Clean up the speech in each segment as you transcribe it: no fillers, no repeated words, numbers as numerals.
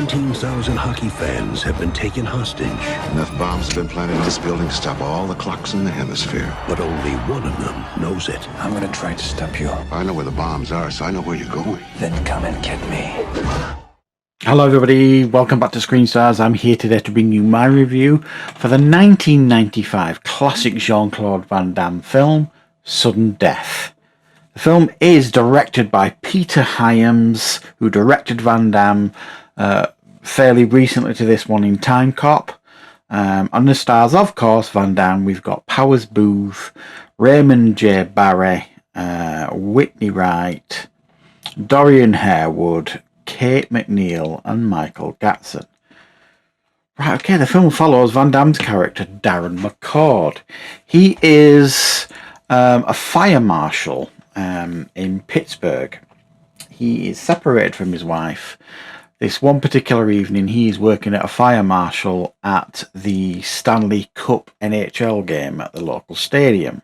17,000 hockey fans have been taken hostage. Enough bombs have been planted in this building to stop all the clocks in the hemisphere. But only one of them knows it. I'm gonna try to stop you. I know where the bombs are, so I know where you're going. Then come and get me. Hello everybody, welcome back to Screenstars. I'm here today to bring you my review for the 1995 classic Jean-Claude Van Damme film, Sudden Death. The film is directed by Peter Hyams, who directed Van Damme fairly recently to this one in Time Cop. On the stars, of course, Van Damme, we've got Powers Booth, Raymond J. Barry, Whitney Wright, Dorian Harewood, Kate McNeil and Michael Gatson. Right, okay, the film follows Van Damme's character, Darren McCord. He is a fire marshal in Pittsburgh. He is separated from his wife. This one particular evening, he is working at a fire marshal at the Stanley Cup NHL game at the local stadium.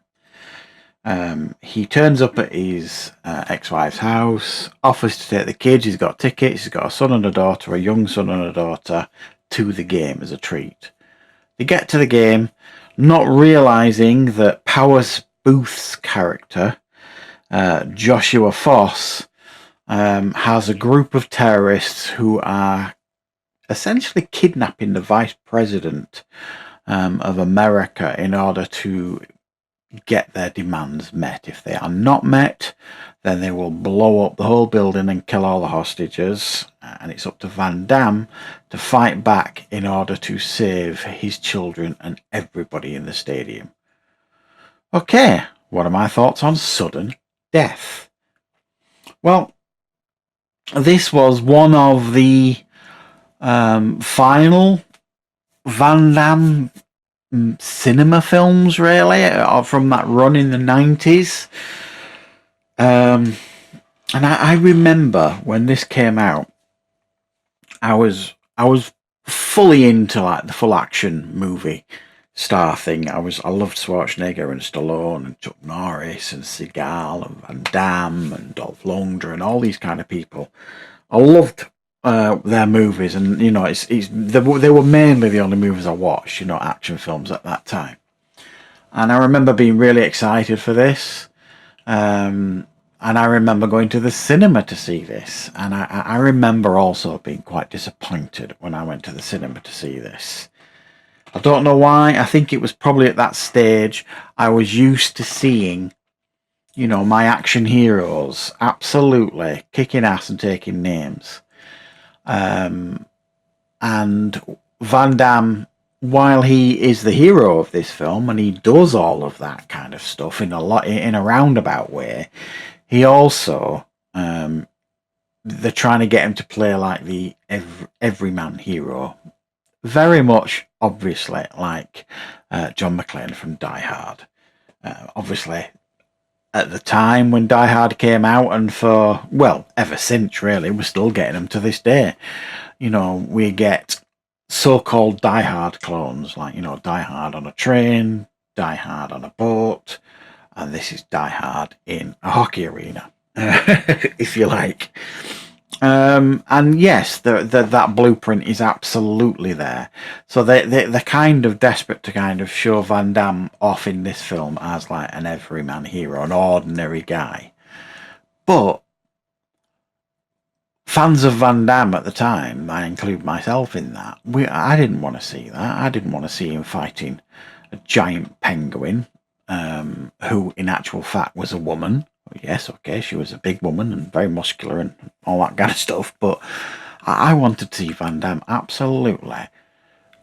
He turns up at his ex-wife's house, offers to take the kids. He's got tickets. He's got a son and a daughter, a young son and a daughter, to the game as a treat. They get to the game, not realizing that Powers Booth's character, Joshua Foss, has a group of terrorists who are essentially kidnapping the vice president of America in order to get their demands met. If they are not met, then they will blow up the whole building and kill all the hostages, and it's up to Van Damme to fight back in order to save his children and everybody in the stadium. Okay, what are my thoughts on Sudden Death? Well, this was one of the final Van Damme cinema films, really, from that run in the 90s. And I remember when this came out, I was fully into like the full action movie star thing. I loved Schwarzenegger and Stallone and Chuck Norris and Seagal and Van Damme and Dolph Lundgren and all these kind of people. I loved their movies, and you know, they were mainly the only movies I watched, you know, action films at that time. And I remember being really excited for this, and I remember going to the cinema to see this, and I remember also being quite disappointed when I went to the cinema to see this. I don't know why. I think it was probably at that stage I was used to seeing, you know, my action heroes absolutely kicking ass and taking names. And Van Damme, while he is the hero of this film and he does all of that kind of stuff in a roundabout way, he also they're trying to get him to play like the everyman hero, very much obviously like John McClane from Die Hard. Obviously, at the time when Die Hard came out, and for, well, ever since really, we're still getting them to this day. You know, we get so-called Die Hard clones, like, you know, Die Hard on a train, Die Hard on a boat, and this is Die Hard in a hockey arena, if you like. And yes, that blueprint is absolutely there. So they're kind of desperate to kind of show Van Damme off in this film as like an everyman hero, an ordinary guy. But fans of Van Damme at the time, I include myself in that, I didn't want to see that. I didn't want to see him fighting a giant penguin, who in actual fact was a woman. Yes, okay, she was a big woman and very muscular and all that kind of stuff, but I wanted to see Van Damme absolutely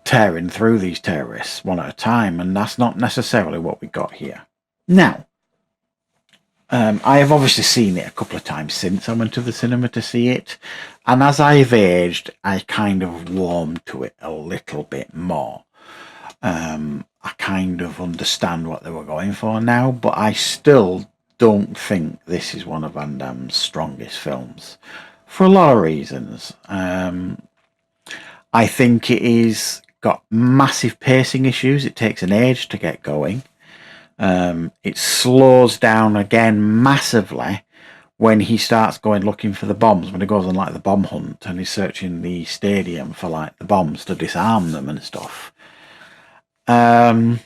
tearing through these terrorists one at a time, and that's not necessarily what we got here. Now, I have obviously seen it a couple of times since I went to the cinema to see it, and as I've aged, I kind of warmed to it a little bit more. I kind of understand what they were going for now, but I still don't think this is one of Van Damme's strongest films for a lot of reasons. I think it is got massive pacing issues. It takes an age to get going. It slows down again massively when he starts going looking for the bombs, when he goes on like the bomb hunt and he's searching the stadium for like the bombs to disarm them and stuff. And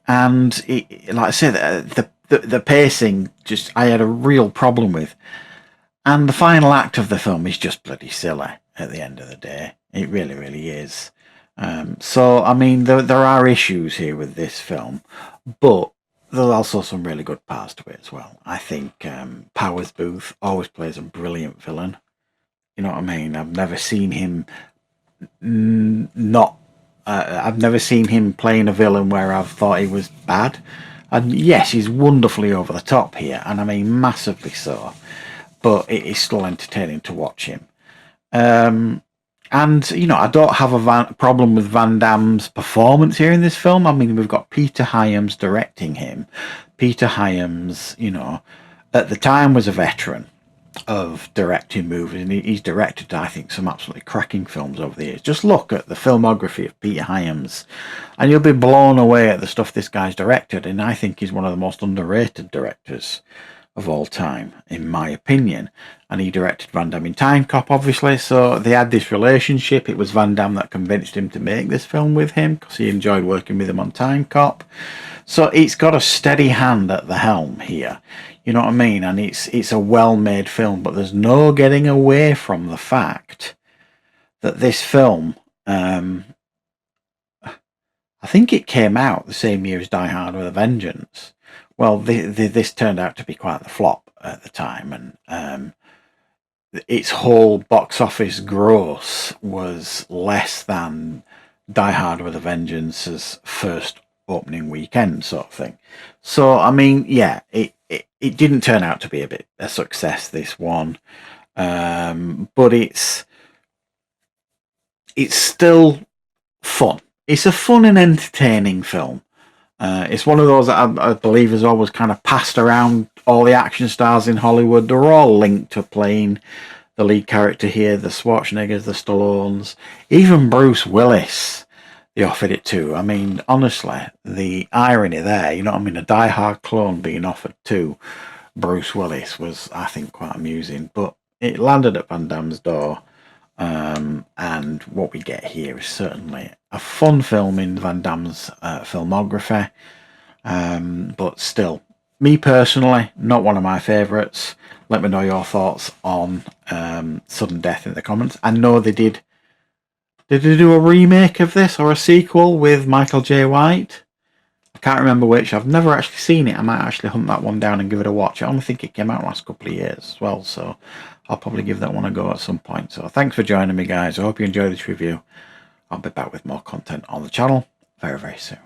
like I said, the pacing just I had a real problem with, and the final act of the film is just bloody silly at the end of the day. It really, really is. So I mean, there are issues here with this film, but there's also some really good parts to it as well. I think Powers Booth always plays a brilliant villain. You know what I mean? I've never seen him I've never seen him playing a villain where I've thought he was bad. And yes, he's wonderfully over the top here, and I mean massively so. But it is still entertaining to watch him. And, you know, I don't have a problem with Van Damme's performance here in this film. I mean, we've got Peter Hyams directing him. Peter Hyams, you know, at the time was a veteran of directing movies, and he's directed, I think, some absolutely cracking films over the years. Just look at the filmography of Peter Hyams, and you'll be blown away at the stuff this guy's directed, and I think he's one of the most underrated directors of all time, in my opinion. And he directed Van Damme in Time Cop, obviously, so they had this relationship. It was Van Damme that convinced him to make this film with him, because he enjoyed working with him on Time Cop. So it's got a steady hand at the helm here, you know what I mean? And it's a well-made film, but there's no getting away from the fact that this film, I think it came out the same year as Die Hard with a Vengeance. Well, this turned out to be quite the flop at the time, and its whole box office gross was less than Die Hard with a Vengeance's first opening weekend, sort of thing. So, I mean, yeah, it didn't turn out to be a success, this one, but it's still fun. It's a fun and entertaining film. It's one of those that I believe has always kind of passed around all the action stars in Hollywood. They're all linked to playing the lead character here, the Schwarzeneggers, the Stallones, even Bruce Willis, they offered it to. I mean, honestly, the irony there, you know what I mean, a Die Hard clone being offered to Bruce Willis was, I think, quite amusing, but it landed at Van Damme's door. And what we get here is certainly a fun film in Van Damme's filmography, but still, me personally, not one of my favourites. Let me know your thoughts on Sudden Death in the comments. I know they did they do a remake of this or a sequel with Michael J. White? I can't remember which. I've never actually seen it. I might actually hunt that one down and give it a watch. I only think it came out last couple of years as well, so I'll probably give that one a go at some point. So thanks for joining me, guys. I hope you enjoyed this review. I'll be back with more content on the channel very, very soon.